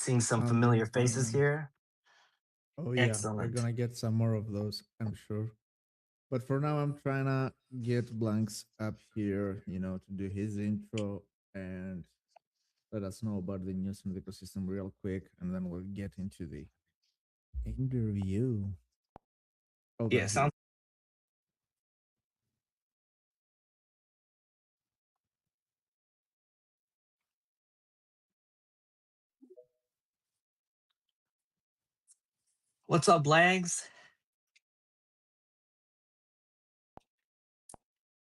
seeing some How's it familiar faces going? here. Oh yeah, we're Excellent. gonna get some more of those, I'm sure. But for now, I'm trying to get Blanks up here, to do his intro and let us know about the news in the ecosystem real quick, and then we'll get into the interview. Oh, Yeah, there he is. sounds. What's up, Lags?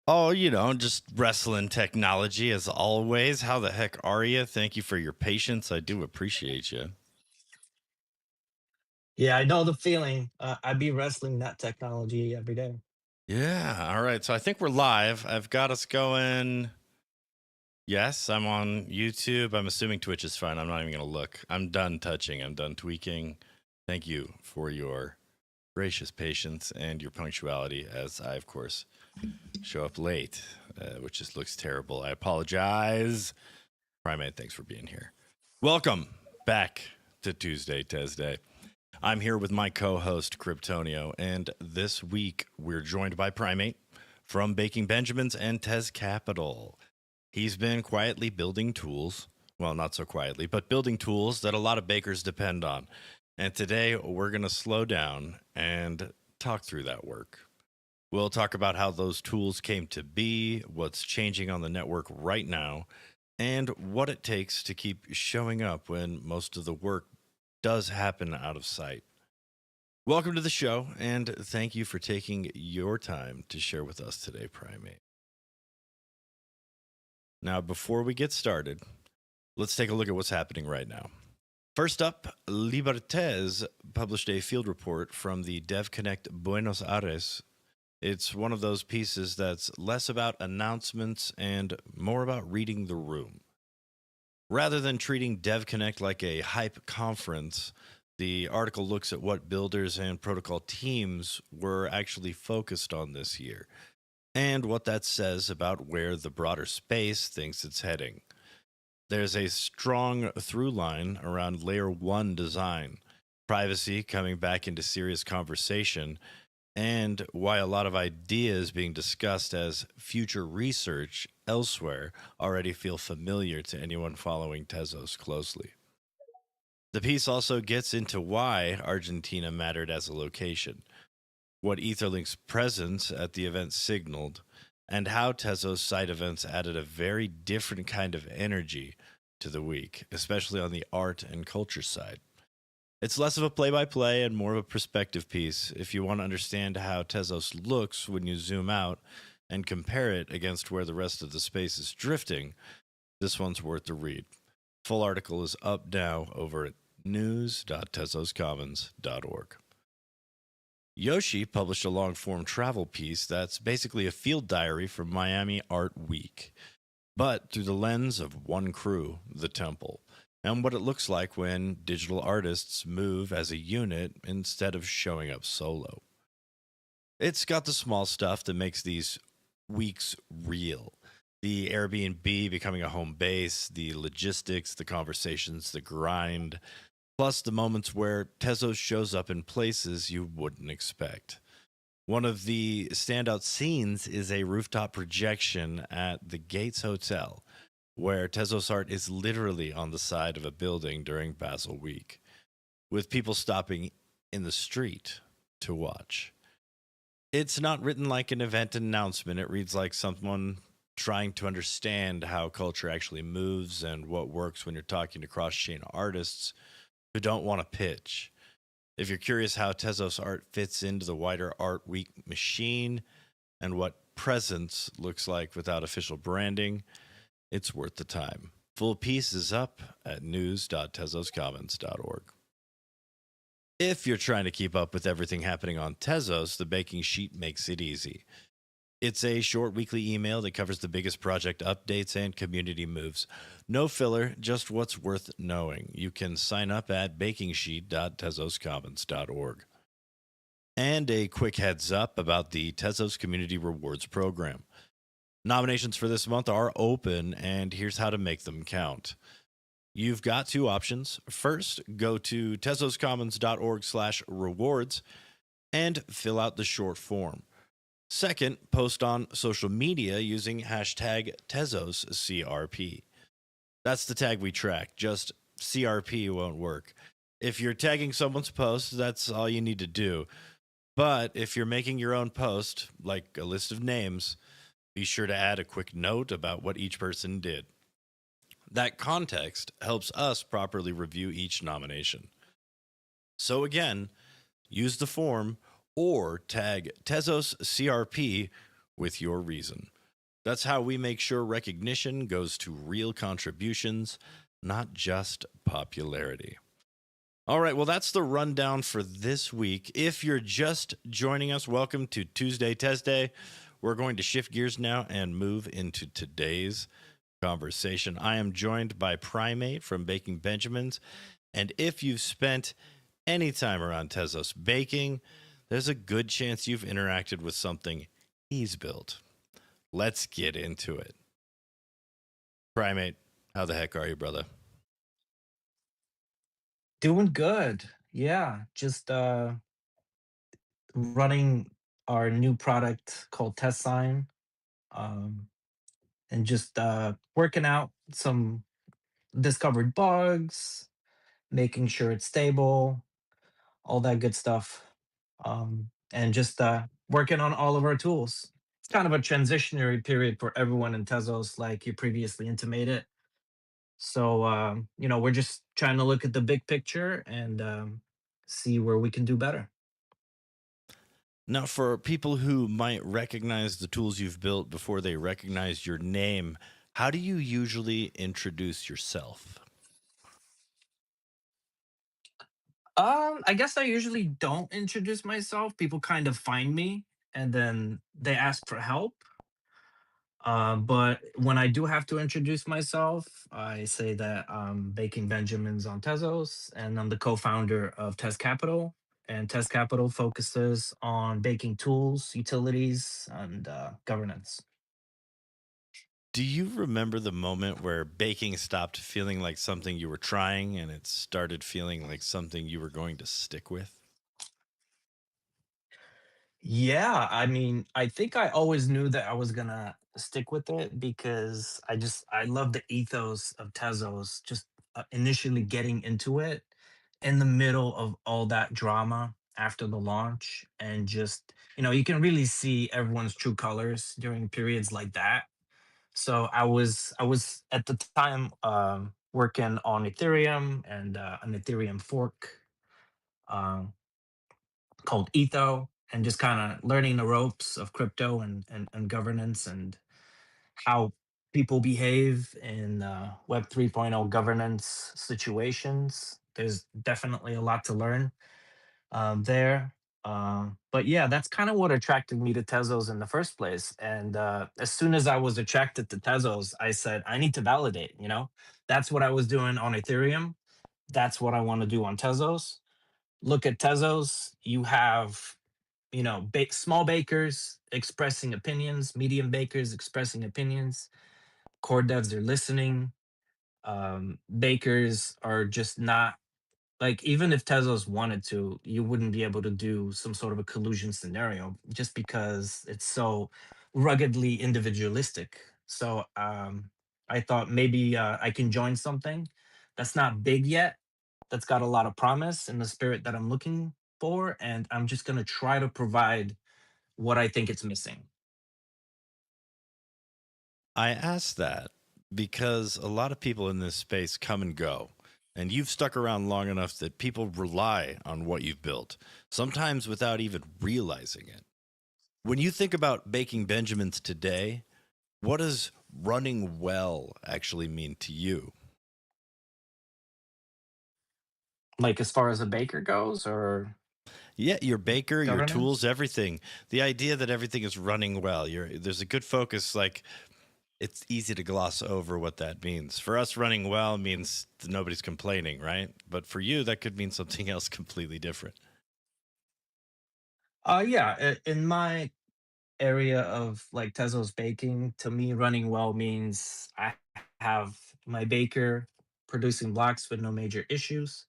Oh, just wrestling technology as always. How the heck are you? Thank you for your patience. I do appreciate you. Yeah, I know the feeling. I be wrestling that technology every day. Yeah. All right. So I think we're live. I've got us going. Yes, I'm on YouTube. I'm assuming Twitch is fine. I'm not even going to look. I'm done touching. I'm done tweaking. Thank you for your gracious patience and your punctuality as I, of course, show up late, which just looks terrible. I apologize. Primate, thanks for being here. Welcome back to Tuesday Tezday. I'm here with my co-host Kryptonio, and this week we're joined by Primate from Baking Benjamins and TezCapital. He's been quietly building tools, well, not so quietly, but building tools that a lot of bakers depend on. And today we're going to slow down and talk through that work. We'll talk about how those tools came to be, what's changing on the network right now, and what it takes to keep showing up when most of the work does happen out of sight. Welcome to the show, and thank you for taking your time to share with us today, Primate. Now, before we get started, let's take a look at what's happening right now. First up, Libertez published a field report from the DevConnect Buenos Aires. It's one of those pieces that's less about announcements and more about reading the room. Rather than treating DevConnect like a hype conference, the article looks at what builders and protocol teams were actually focused on this year, and what that says about where the broader space thinks it's heading. There's a strong through line around layer 1 design, privacy coming back into serious conversation, and why a lot of ideas being discussed as future research elsewhere already feel familiar to anyone following Tezos closely. The piece also gets into why Argentina mattered as a location, what Etherlink's presence at the event signaled, and how Tezos side events added a very different kind of energy to the week, especially on the art and culture side. It's less of a play-by-play and more of a perspective piece if you want to understand how Tezos looks when you zoom out and compare it against where the rest of the space is drifting. This one's worth the read. Full article is up now over at news.tezoscommons.org. Yoshi published a long-form travel piece that's basically a field diary from Miami Art Week, but through the lens of one crew, the Temple, and what it looks like when digital artists move as a unit instead of showing up solo. It's got the small stuff that makes these weeks real. The Airbnb becoming a home base, the logistics, the conversations, the grind, plus the moments where Tezos shows up in places you wouldn't expect. One of the standout scenes is a rooftop projection at the Gates Hotel, where Tezos art is literally on the side of a building during Basel Week, with people stopping in the street to watch. It's not written like an event announcement. It reads like someone trying to understand how culture actually moves and what works when you're talking to cross-chain artists who don't want to pitch. If you're curious how Tezos art fits into the wider Art Week machine and what presence looks like without official branding, it's worth the time. Full piece is up at news.tezoscommons.org. If you're trying to keep up with everything happening on Tezos, the baking sheet makes it easy. It's a short weekly email that covers the biggest project updates and community moves. No filler, just what's worth knowing. You can sign up at bakingsheet.tezoscommons.org. And a quick heads up about the Tezos Community Rewards Program. Nominations for this month are open, and here's how to make them count. You've got two options. First, go to tezoscommons.org/rewards and fill out the short form. Second, post on social media using hashtag TezosCRP. That's the tag we track. Just CRP won't work. If you're tagging someone's post, that's all you need to do. But if you're making your own post, like a list of names, be sure to add a quick note about what each person did. That context helps us properly review each nomination. So again, use the form or tag Tezos CRP with your reason. That's how we make sure recognition goes to real contributions, not just popularity. All right, well, that's the rundown for this week. If you're just joining us, welcome to Tuesday Tezday. We're going to shift gears now and move into today's conversation. I am joined by Primate from Baking Benjamins. And if you've spent any time around Tezos baking, there's a good chance you've interacted with something he's built. Let's get into it. Primate, how the heck are you, brother? Doing good. Yeah, just running our new product called TezSign, um, and just working out some discovered bugs, making sure it's stable, all that good stuff, and just working on all of our tools. It's kind of a transitionary period for everyone in Tezos, like you previously intimated. So we're just trying to look at the big picture and see where we can do better. Now, for people who might recognize the tools you've built before they recognize your name, how do you usually introduce yourself? I guess I usually don't introduce myself. People kind of find me and then they ask for help. But when I do have to introduce myself, I say that I'm Baking Benjamins on Tezos, and I'm the co-founder of TezCapital. And TezCapital focuses on baking tools, utilities, and governance. Do you remember the moment where baking stopped feeling like something you were trying and it started feeling like something you were going to stick with? Yeah, I mean, I think I always knew that I was gonna stick with it because I love the ethos of Tezos. Just initially getting into it in the middle of all that drama after the launch, and just you can really see everyone's true colors during periods like that. So I was at the time working on Ethereum and an Ethereum fork. Um, called Etho, and just kind of learning the ropes of crypto and governance and how people behave in Web 3.0 governance situations. There's definitely a lot to learn there. But yeah, that's kind of what attracted me to Tezos in the first place. And as soon as I was attracted to Tezos, I said, I need to validate, that's what I was doing on Ethereum. That's what I want to do on Tezos. Look at Tezos. You have small bakers expressing opinions, medium bakers expressing opinions, core devs are listening. Bakers are just not like, even if Tezos wanted to, you wouldn't be able to do some sort of a collusion scenario just because it's so ruggedly individualistic. So I thought maybe I can join something that's not big yet, that's got a lot of promise in the spirit that I'm looking for, and I'm just going to try to provide what I think it's missing. I asked that because a lot of people in this space come and go, and you've stuck around long enough that people rely on what you've built, sometimes without even realizing it. When you think about baking Benjamins today, what does running well actually mean to you? Like, as far as a baker goes, or Yeah, your baker, your governance? tools, everything. The idea that everything is running well. There's a good focus. Like, it's easy to gloss over what that means. For us, running well means that nobody's complaining, right? But for you, that could mean something else completely different. Yeah, in my area of like Tezos baking, to me, running well means I have my baker. producing blocks with no major issues.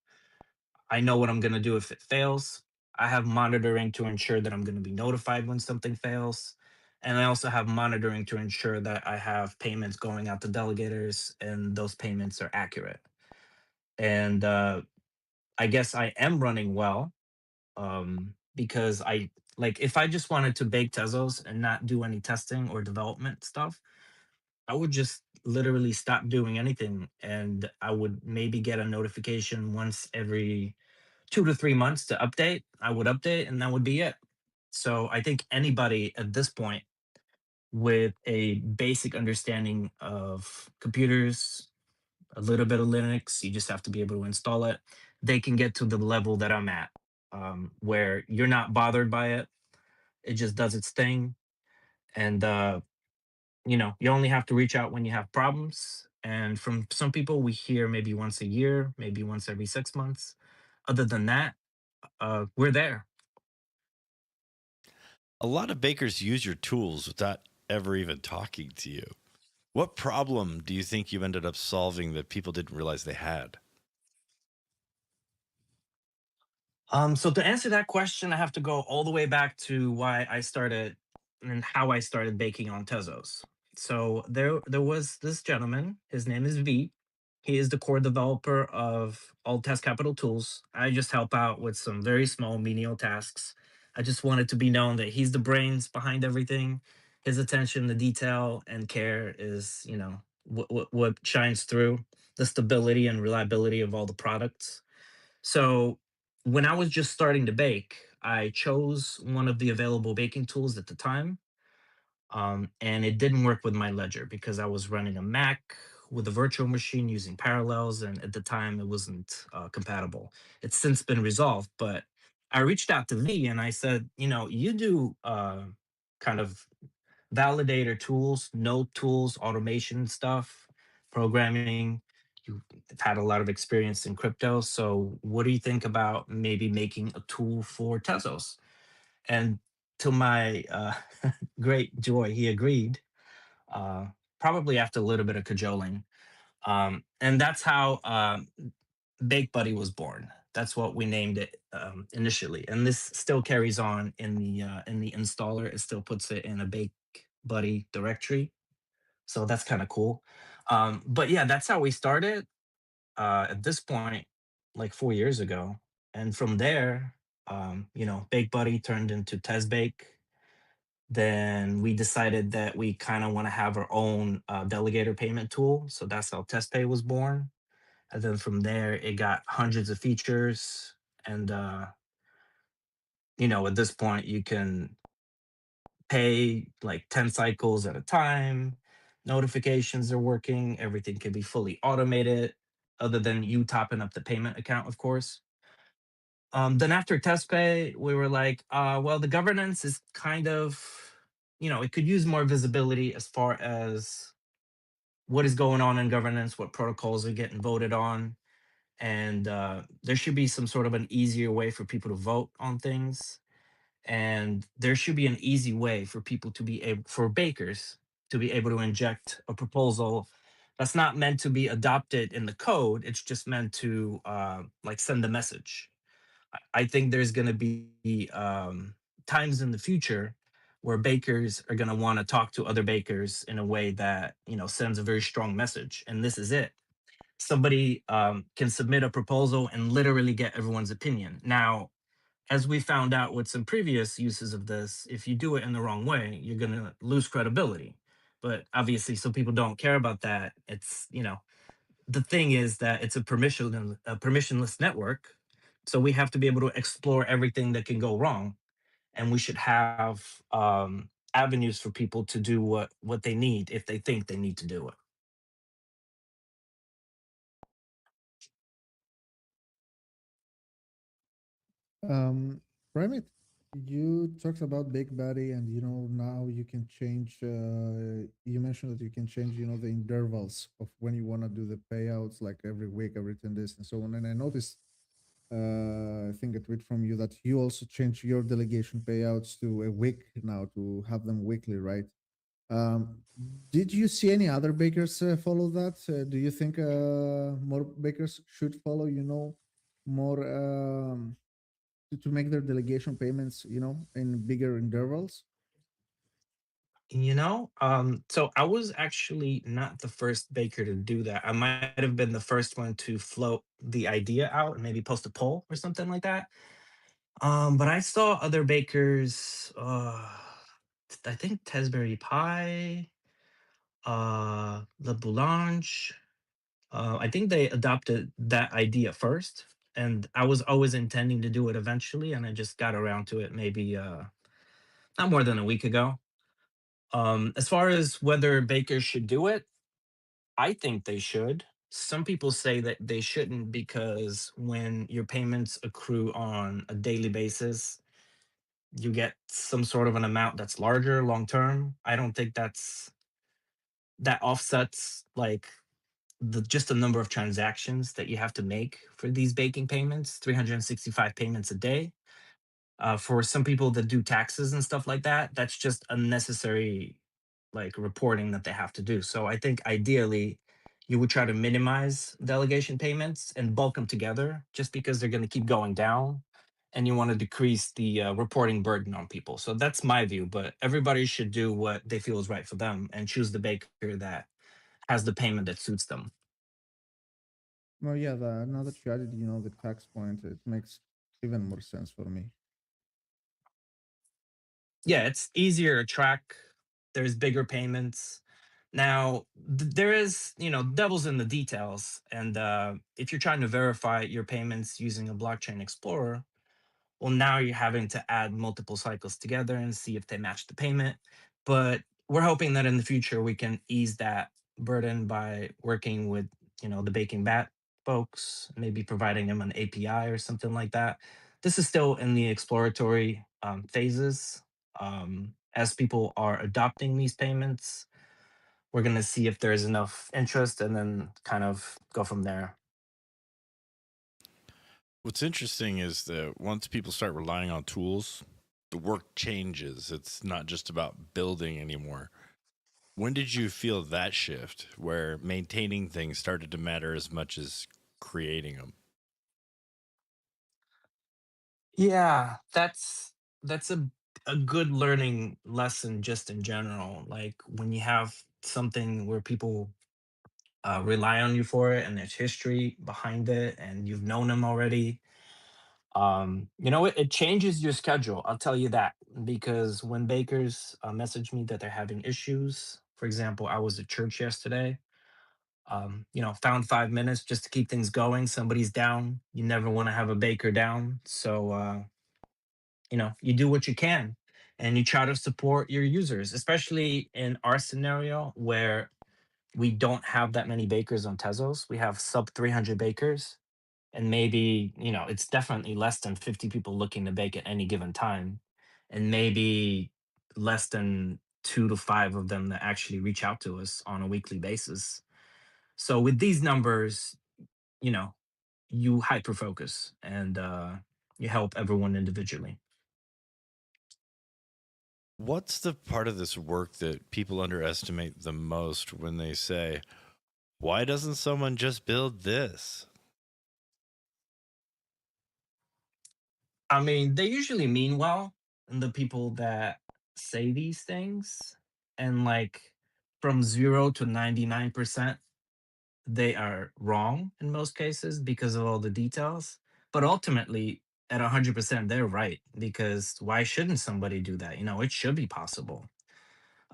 I know what I'm going to do if it fails. I have monitoring to ensure that I'm going to be notified when something fails. And I also have monitoring to ensure that I have payments going out to delegators and those payments are accurate. And I guess I am running well, because I like if I just wanted to bake Tezos and not do any testing or development stuff, I would just literally stop doing anything, and I would maybe get a notification once every 2 to 3 months to update. I would update, and that would be it. So I think anybody at this point with a basic understanding of computers, a little bit of Linux, you just have to be able to install it. They can get to the level that I'm at, where you're not bothered by it. It just does its thing. And, you only have to reach out when you have problems. And from some people, we hear maybe once a year, maybe once every 6 months. Other than that, we're there. A lot of bakers use your tools without ever even talking to you. What problem do you think you ended up solving that people didn't realize they had? So to answer that question, I have to go all the way back to why I started and how I started baking on Tezos. So there was this gentleman. His name is V. He is the core developer of all TezCapital tools. I just help out with some very small menial tasks. I just wanted to be known that he's the brains behind everything. His attention to detail and care is, what shines through the stability and reliability of all the products. So when I was just starting to bake, I chose one of the available baking tools at the time. And it didn't work with my ledger because I was running a Mac with a virtual machine using Parallels. And at the time, it wasn't compatible. It's since been resolved. But I reached out to V and I said, you do kind of validator tools, node tools, automation stuff, programming. You've had a lot of experience in crypto. So, what do you think about maybe making a tool for Tezos? And to my great joy, he agreed, uh, probably after a little bit of cajoling. And that's how Bake Buddy was born. That's what we named it initially, and this still carries on in the installer. It still puts it in a Bake Buddy directory, so that's kind of cool. But yeah, that's how we started. At this point, like 4 years ago, and from there, Bake Buddy turned into TezBake. Then we decided that we kind of want to have our own delegator payment tool, so that's how TestPay was born. And then from there, it got hundreds of features. And, at this point, you can pay like 10 cycles at a time. Notifications are working. Everything can be fully automated, other than you topping up the payment account, of course. Then after test pay, we were like, well, the governance is kind of, it could use more visibility as far as what is going on in governance, what protocols are getting voted on, and there should be some sort of an easier way for people to vote on things, and there should be an easy way for people to be able for bakers to be able to inject a proposal that's not meant to be adopted in the code. It's just meant to like send a message. I think there's going to be times in the future where bakers are going to want to talk to other bakers in a way that sends a very strong message, and this is it. Somebody can submit a proposal and literally get everyone's opinion. Now, as we found out with some previous uses of this, if you do it in the wrong way, you're going to lose credibility. But obviously, some people don't care about that. The thing is that it's a permissionless network. So we have to be able to explore everything that can go wrong. And we should have avenues for people to do what they need if they think they need to do it. Um, Primate, you talked about Big Buddy, and now you can change. You mentioned that you can change, the intervals of when you want to do the payouts, like every week, every 10 days, and so on. And I noticed, I think a tweet from you that you also change your delegation payouts to a week now to have them weekly, right? Um, did you see any other bakers follow that? Do you think more bakers should follow? More to make their delegation payments. In bigger intervals. So I was actually not the first baker to do that. I might have been the first one to float the idea out and maybe post a poll or something like that. But I saw other bakers, I think Tesbury Pie, Le Boulange. I think they adopted that idea first, and I was always intending to do it eventually, and I just got around to it maybe not more than a week ago. As far as whether bakers should do it, I think they should. Some people say that they shouldn't because when your payments accrue on a daily basis, you get some sort of an amount that's larger long term. I don't think that offsets like the just the number of transactions that you have to make for these baking payments, 365 payments a day. For some people that do taxes and stuff like that, that's just unnecessary like reporting that they have to do. So I think ideally you would try to minimize delegation payments and bulk them together just because they're going to keep going down and you want to decrease the reporting burden on people. So that's my view, but everybody should do what they feel is right for them and choose the baker that has the payment that suits them. Well, yeah. Now that you added, the tax point, it makes even more sense for me. Yeah, it's easier to track. There's bigger payments. Now, there is, devil's in the details. And if you're trying to verify your payments using a blockchain explorer, well, now you're having to add multiple cycles together and see if they match the payment. But we're hoping that in the future we can ease that burden by working with, the Baking Bat folks, maybe providing them an API or something like that. This is still in the exploratory phases. As people are adopting these payments, we're going to see if there's enough interest and then kind of go from there. What's interesting is that once people start relying on tools, the work changes. It's not just about building anymore. When did you feel that shift where maintaining things started to matter as much as creating them? Yeah, that's a good learning lesson just in general. Like when you have something where people rely on you for it and there's history behind it and you've known them already, it changes your schedule. I'll tell you that because when bakers message me that they're having issues, for example, I was at church yesterday. Found 5 minutes just to keep things going. Somebody's down. You never want to have a baker down, so you do what you can and you try to support your users, especially in our scenario where we don't have that many bakers on Tezos. We have sub 300 bakers, and maybe, it's definitely less than 50 people looking to bake at any given time, and maybe less than 2 to 5 of them that actually reach out to us on a weekly basis. So with these numbers, you know, you hyper focus and you help everyone individually. What's the part of this work that people underestimate the most when they say, why doesn't someone just build this? I mean, they usually mean well, and the people that say these things, and like from 0 to 99%, they are wrong in most cases because of all the details. But ultimately, at 100%, they're right because why shouldn't somebody do that? It should be possible.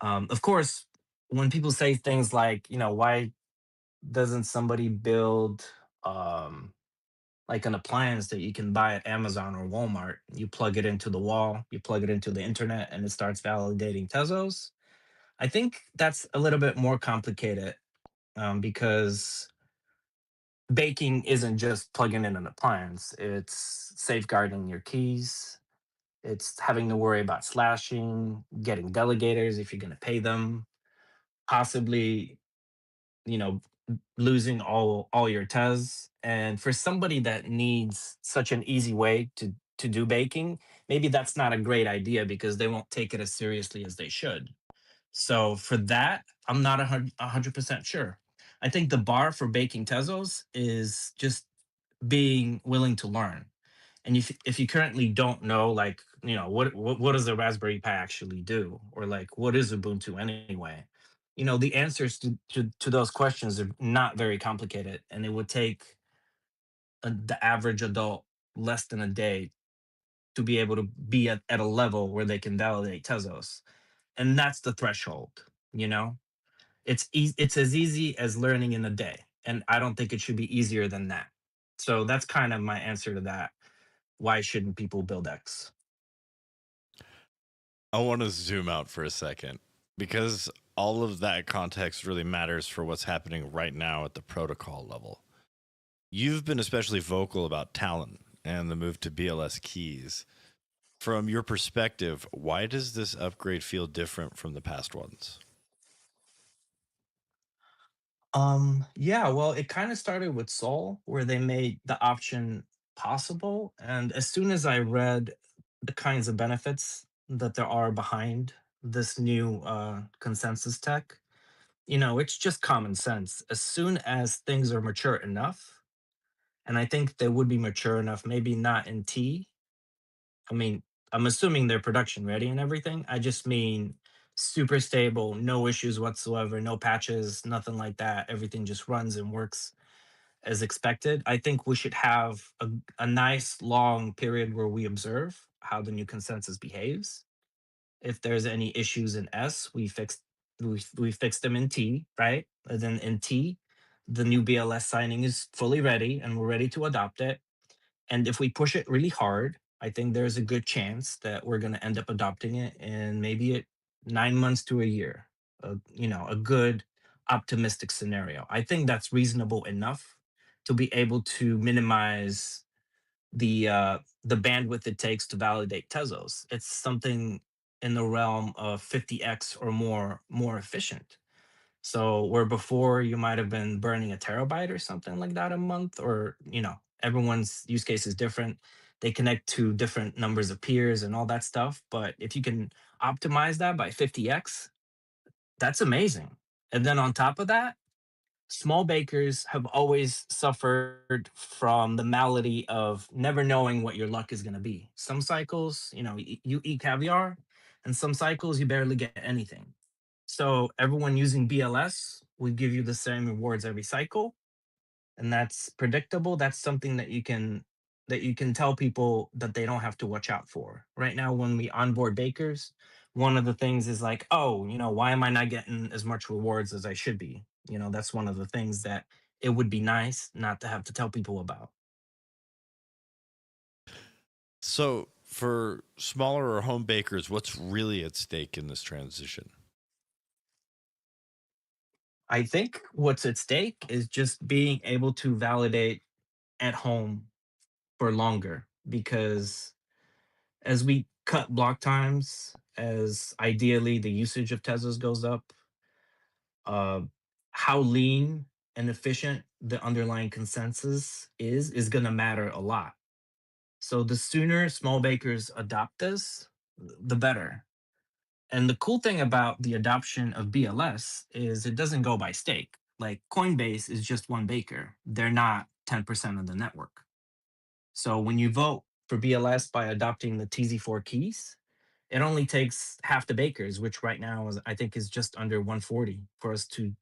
Of course, when people say things like, why doesn't somebody build like an appliance that you can buy at Amazon or Walmart? You plug it into the wall, you plug it into the internet, and it starts validating Tezos. I think that's a little bit more complicated because baking isn't just plugging in an appliance, it's safeguarding your keys. It's having to worry about slashing, getting delegators if you're going to pay them, possibly, you know, losing all your Tez. And for somebody that needs such an easy way to do baking, maybe that's not a great idea because they won't take it as seriously as they should. So for that, I'm not 100% sure. I think the bar for baking Tezos is just being willing to learn. And if you currently don't know, like, what does a Raspberry Pi actually do, or like what is Ubuntu anyway, the answers to those questions are not very complicated, and it would take the average adult less than a day to be able to be at a level where they can validate Tezos, and that's the threshold. You know, it's as easy as learning in a day, and I don't think it should be easier than that. So that's kind of my answer to that. Why shouldn't people build X? I want to zoom out for a second because all of that context really matters for what's happening right now at the protocol level. You've been especially vocal about Tallinn and the move to BLS keys. From your perspective, why does this upgrade feel different from the past ones? Yeah, well, it kind of started with Soul, where they made the option possible. And as soon as I read the kinds of benefits that there are behind this new consensus tech, it's just common sense. As soon as things are mature enough, and I think they would be mature enough, maybe not in T. I mean, I'm assuming they're production ready and everything. I just mean super stable, no issues whatsoever, no patches, nothing like that. Everything just runs and works as expected. I think we should have a nice long period where we observe how the new consensus behaves. If there's any issues in S, we fix them in T, right? And then in T, the new BLS signing is fully ready and we're ready to adopt it. And if we push it really hard, I think there's a good chance that we're going to end up adopting it in maybe 9 months to a year. A good optimistic scenario. I think that's reasonable enough to be able to minimize the bandwidth it takes to validate Tezos. It's something in the realm of 50x or more efficient. So where before you might have been burning a terabyte or something like that a month, or everyone's use case is different. They connect to different numbers of peers and all that stuff. But if you can optimize that by 50x, that's amazing. And then on top of that, small bakers have always suffered from the malady of never knowing what your luck is going to be. Some cycles, you eat caviar, and some cycles you barely get anything. So everyone using BLS will give you the same rewards every cycle, and that's predictable. That's something that you can tell people that they don't have to watch out for. Right now, when we onboard bakers, one of the things is like, oh, why am I not getting as much rewards as I should be? That's one of the things that it would be nice not to have to tell people about. So, for smaller or home bakers, what's really at stake in this transition? I think what's at stake is just being able to validate at home for longer, because as we cut block times, as ideally the usage of Tezos goes up, uh, how lean and efficient the underlying consensus is going to matter a lot. So the sooner small bakers adopt this, the better. And the cool thing about the adoption of BLS is it doesn't go by stake. Like Coinbase is just one baker. They're not 10% of the network. So when you vote for BLS by adopting the TZ4 keys, it only takes half the bakers, which right now is I think is just under 140 for us to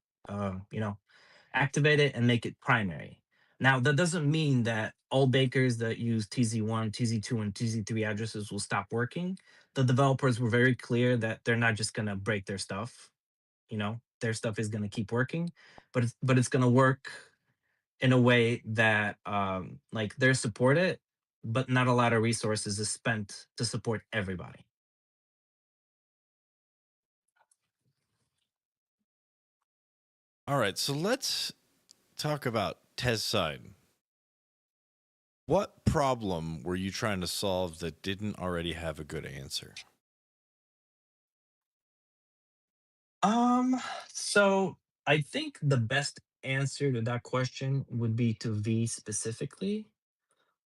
activate it and make it primary. Now that doesn't mean that all bakers that use TZ1, TZ2, and TZ3 addresses will stop working. The developers were very clear that they're not just gonna break their stuff. Their stuff is gonna keep working, but it's gonna work in a way that like they're supported, but not a lot of resources is spent to support everybody. All right, so let's talk about TezSign. What problem were you trying to solve that didn't already have a good answer? Um, so I think the best answer to that question would be to V specifically.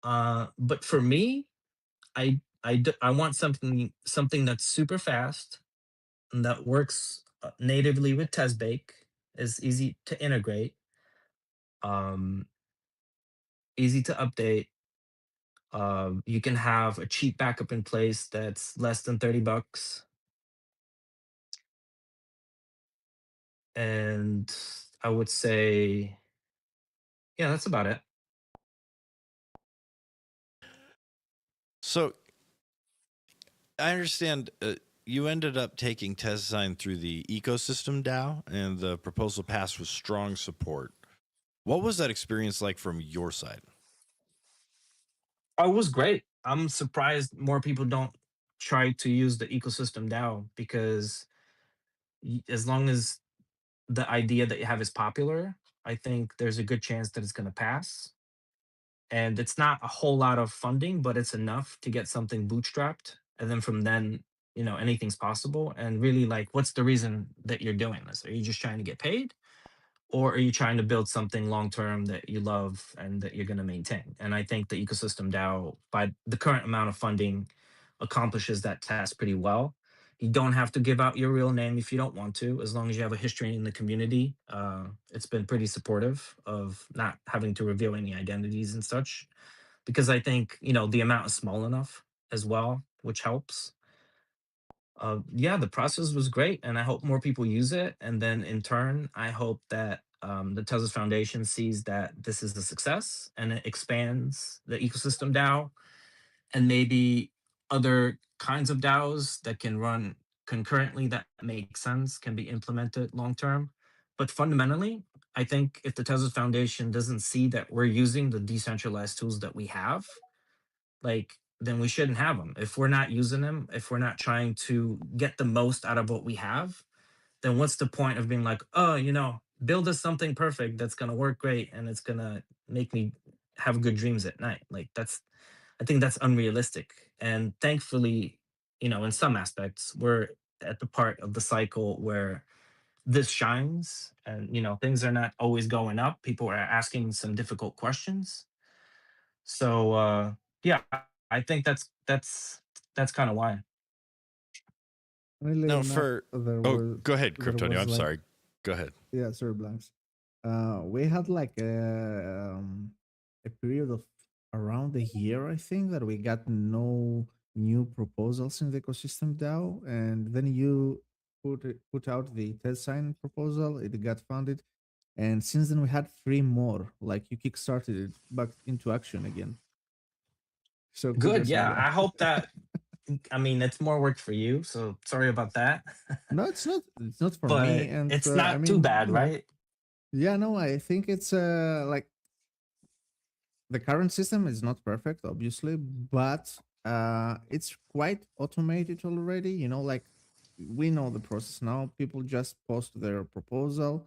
But for me, I want something that's super fast and that works natively with TezBake. Is easy to integrate, um, easy to update. You can have a cheap backup in place that's less than $30, and I would say, yeah, that's about it. So I understand you ended up taking TezSign through the ecosystem DAO, and the proposal passed with strong support. What was that experience like from your side? Oh, it was great. I'm surprised more people don't try to use the ecosystem DAO because as long as the idea that you have is popular, I think there's a good chance that it's going to pass. And it's not a whole lot of funding, but it's enough to get something bootstrapped. And then from then, anything's possible. And really, like, what's the reason that you're doing this? Are you just trying to get paid? Or are you trying to build something long term that you love and that you're going to maintain? And I think the ecosystem DAO, by the current amount of funding, accomplishes that task pretty well. You don't have to give out your real name if you don't want to, as long as you have a history in the community. It's been pretty supportive of not having to reveal any identities and such, because I think the amount is small enough as well, which helps. Yeah, the process was great, and I hope more people use it. And then in turn, I hope that the Tezos Foundation sees that this is a success and it expands the ecosystem DAO, and maybe other kinds of DAOs that can run concurrently that make sense can be implemented long term. But fundamentally, I think if the Tezos Foundation doesn't see that we're using the decentralized tools that we have, like, then we shouldn't have them. If we're not using them, if we're not trying to get the most out of what we have, then what's the point of being like, oh, build us something perfect that's going to work great and it's going to make me have good dreams at night? Like, I think that's unrealistic. And thankfully, in some aspects, we're at the part of the cycle where this shines, and things are not always going up. People are asking some difficult questions. So yeah, I think that's kind of why. Really No, enough, for go ahead, there Kryptonio. was I'm like, sorry. Go ahead. yeah, sorry, Blanks. We had like a period of around a year, I think, that we got no new proposals in the ecosystem DAO, and then you put out the TezSign proposal. It got funded, and since then we had three more. Like you kickstarted it back into action again. So Good. kudos on Yeah, that. I hope that. I mean, it's more work for you, so sorry about that. No, it's not. It's not for me, But and it's I not too mean, bad, right? yeah, no, I think it's like the current system is not perfect, obviously, but it's quite automated already. Like we know the process now. People just post their proposal,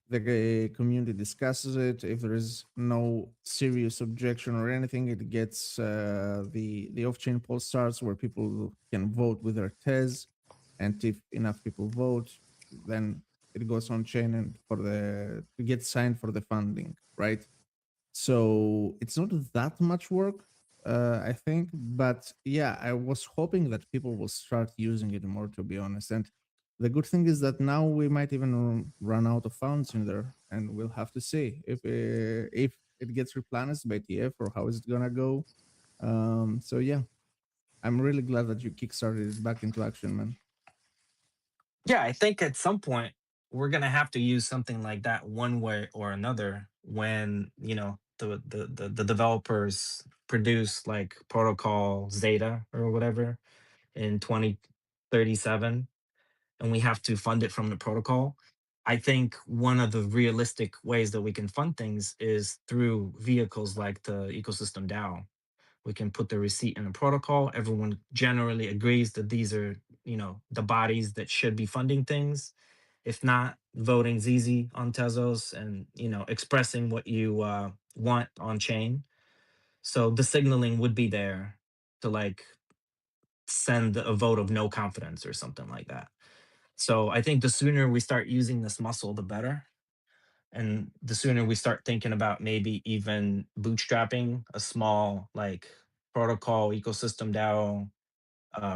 the community discusses it. If there is no serious objection or anything, it gets the off-chain poll starts where people can vote with their tez, and if enough people vote, then it goes on chain and for the to get signed for the funding, right? So it's not that much work, I think. But yeah, I was hoping that people will start using it more, to be honest. And the good thing is that now we might even run out of funds in there, and we'll have to see if it gets replenished by TF or how is it gonna go. So yeah, I'm really glad that you kickstarted it back into action, man. Yeah, I think at some point we're gonna have to use something like that one way or another when the developers produce like protocol Zeta or whatever in 2037, and we have to fund it from the protocol. I think one of the realistic ways that we can fund things is through vehicles like the ecosystem DAO. We can put the receipt in a protocol. Everyone generally agrees that these are, the bodies that should be funding things. If not, voting's easy on Tezos, and expressing what you want on chain. So the signaling would be there to like send a vote of no confidence or something like that. So I think the sooner we start using this muscle, the better. And the sooner we start thinking about maybe even bootstrapping a small like protocol ecosystem DAO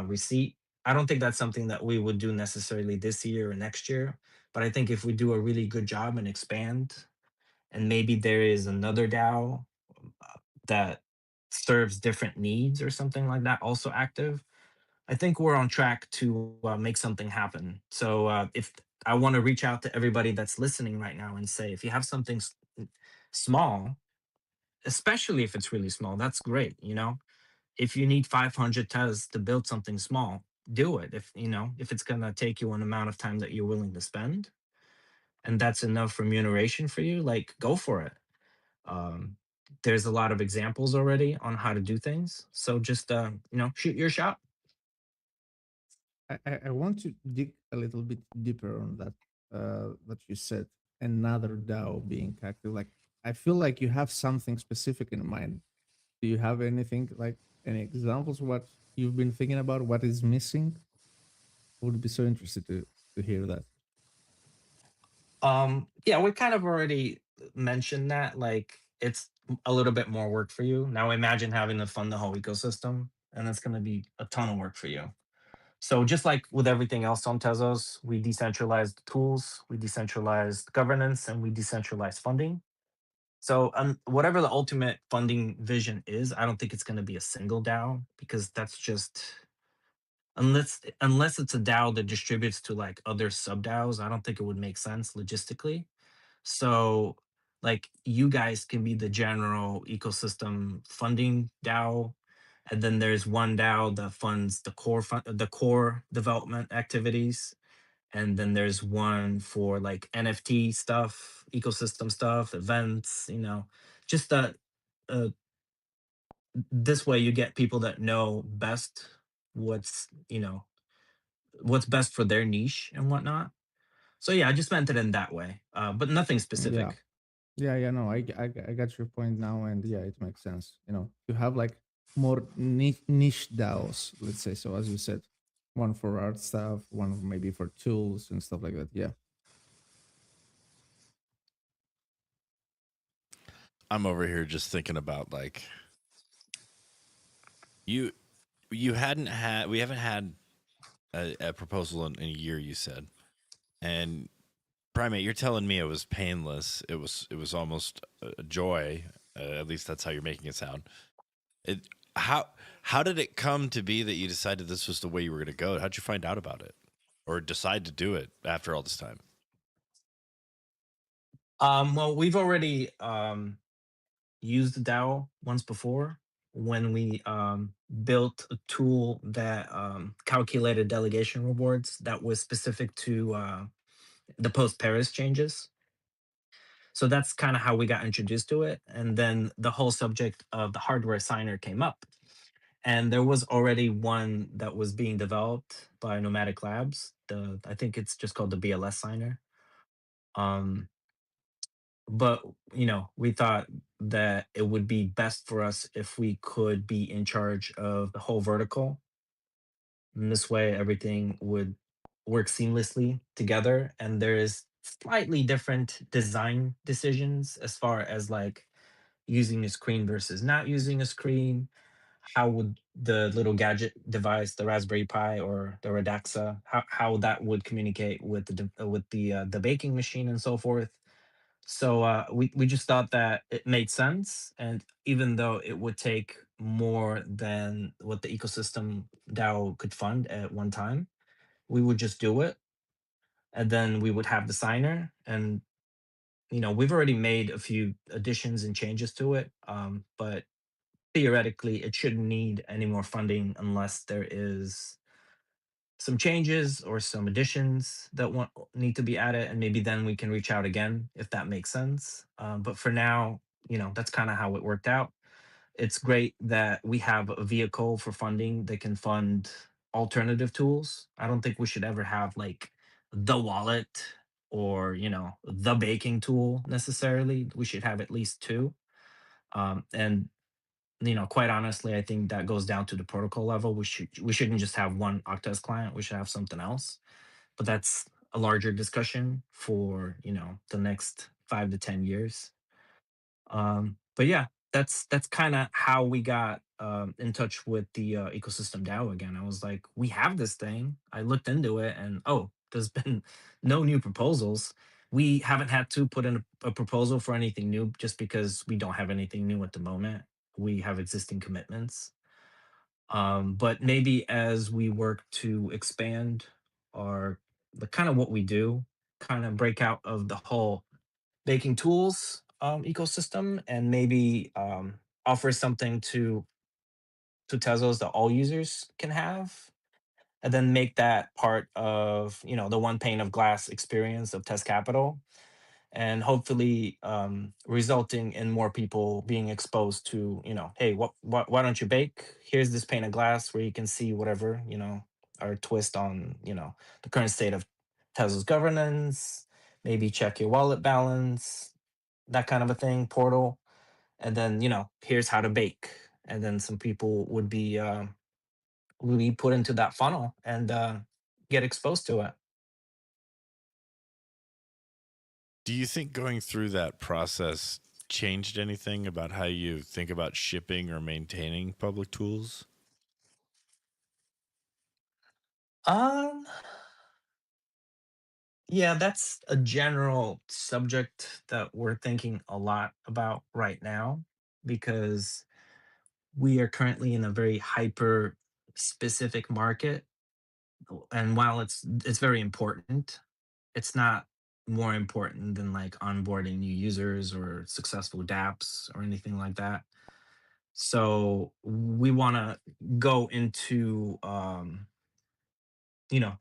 receipt, I don't think that's something that we would do necessarily this year or next year. But I think if we do a really good job and expand, and maybe there is another DAO that serves different needs or something like that, also active, I think we're on track to make something happen. So if I want to reach out to everybody that's listening right now and say, if you have something small, especially if it's really small, that's great. If you need 500 tests to build something small, do it. If it's gonna take you an amount of time that you're willing to spend, and that's enough remuneration for you, like go for it. Um, there's a lot of examples already on how to do things. So just shoot your shot. I want to dig a little bit deeper on that you said. Another DAO being active. Like I feel like you have something specific in mind. Do you have anything like any examples of what you've been thinking about? What is missing? I would be so interested to hear that. Yeah, we kind of already mentioned that. Like, it's a little bit more work for you. Now imagine having to fund the whole ecosystem, and that's gonna be a ton of work for you. So just like with everything else on Tezos, we decentralized tools, we decentralized governance, and we decentralized funding. So whatever the ultimate funding vision is, I don't think it's going to be a single DAO, because that's just, unless it's a DAO that distributes to like other sub DAOs, I don't think it would make sense logistically. So like you guys can be the general ecosystem funding DAO, and then there's one DAO that funds the core development activities, and then there's one for like NFT stuff, ecosystem stuff, events. Just uh, this way you get people that know best what's you know what's best for their niche and whatnot. So yeah, I just meant it in that way, but nothing Yeah. specific. Yeah. No, I got your point now, and yeah, it makes sense. To have like more niche DAOs, let's say. So as you said, one for art stuff, one maybe for tools and stuff like that. Yeah. I'm over here just thinking about like you you hadn't had we haven't had a proposal in a year, you said. And Primate, you're telling me it was painless. It was almost a joy. At least that's how you're making it sound. It how how did it come to be that you decided this was the way you were going to go? How'd you find out about it, or decide to do it after all this time? Well, we've already used DAO once before when we built a tool that calculated delegation rewards that was specific to the post Paris changes. So that's kind of how we got introduced to it. And then the whole subject of the hardware signer came up. And there was already one that was being developed by Nomadic Labs. I think it's just called the BLS signer. Um, but we thought that it would be best for us if we could be in charge of the whole vertical, and this way everything would work seamlessly together, and there is slightly different design decisions as far as like using a screen versus not using a screen. How would the little gadget device, the Raspberry Pi or the Redaxa, how that would communicate with the baking machine and so forth. So we just thought that it made sense, and even though it would take more than what the ecosystem DAO could fund at one time, we would just do it, and then we would have the signer. And we've already made a few additions and changes to it, but theoretically, it shouldn't need any more funding unless there is some changes or some additions that need to be added, and maybe then we can reach out again if that makes sense. But for now, that's kind of how it worked out. It's great that we have a vehicle for funding that can fund alternative tools. I don't think we should ever have like the wallet or the baking tool necessarily. We should have at least two. And quite honestly, I think that goes down to the protocol level. We shouldn't just have one Octave client. We should have something else. But that's a larger discussion for the next 5 to 10 years. But yeah, that's kind of how we got in touch with the ecosystem DAO again. I was like, we have this thing. I looked into it, and oh, there's been no new proposals. We haven't had to put in a proposal for anything new just because we don't have anything new at the moment. We have existing commitments. But maybe as we work to expand our the kind of what we do, kind of break out of the whole baking tools ecosystem, and maybe offer something to Tezos that all users can have, and then make that part of the one pane of glass experience of TezCapital, and hopefully resulting in more people being exposed to, hey, why don't you bake? Here's this pane of glass where you can see whatever, our twist on, the current state of Tesla's governance, maybe check your wallet balance, that kind of a thing, portal. And then, here's how to bake. And then some people would be put into that funnel and get exposed to it. Do you think going through that process changed anything about how you think about shipping or maintaining public tools? Um, Yeah, that's a general subject that we're thinking a lot about right now because we are currently in a very hyper specific market. And while it's very important, it's not more important than like onboarding new users or successful dApps or anything like that. So we want to go into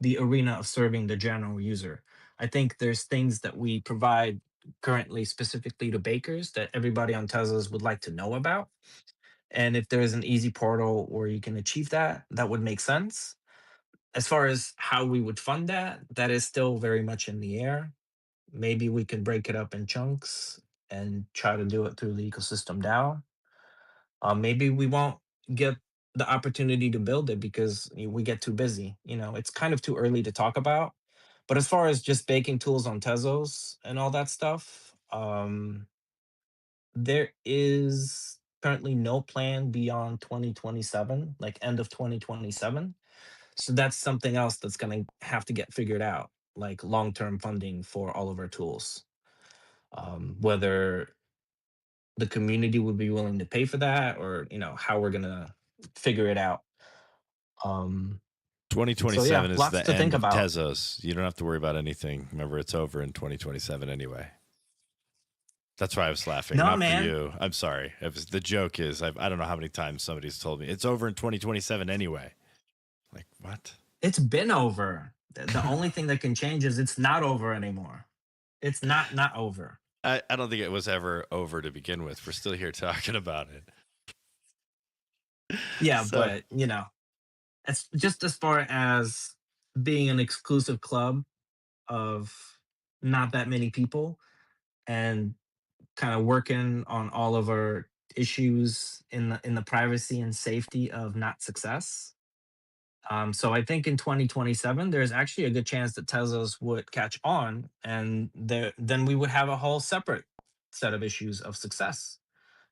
the arena of serving the general user. I think there's things that we provide currently specifically to bakers that everybody on Tezos would like to know about, and if there's an easy portal where you can achieve that, that would make sense. As far as how we would fund that, that is still very much in the air. Maybe we can break it up in chunks and try to do it through the ecosystem DAO. Maybe we won't get the opportunity to build it because we get too busy. It's kind of too early to talk about. But as far as just baking tools on Tezos and all that stuff, there is currently no plan beyond 2027, like end of 2027. So that's something else that's going to have to get figured out, like long-term funding for all of our tools. Whether the community would be willing to pay for that, or how we're gonna figure it out. um so yeah, 2027 is lots the to think end of about. Tezos. You don't have to worry about anything. Remember, it's over in 2027 anyway. That's why I was laughing, No, not for man, you. I'm sorry. The joke is, I don't know how many times somebody's told me it's over in 2027 anyway. Like, what? it's been over. The only thing that can change is it's not over anymore. It's not over. I don't think it was ever over to begin with. We're still here talking about it. Yeah, So, but it's just as far as being an exclusive club of not that many people, and kind of working on all of our issues in the privacy and safety of not success. So I think in 2027, there's actually a good chance that Tezos would catch on, and then we would have a whole separate set of issues of success,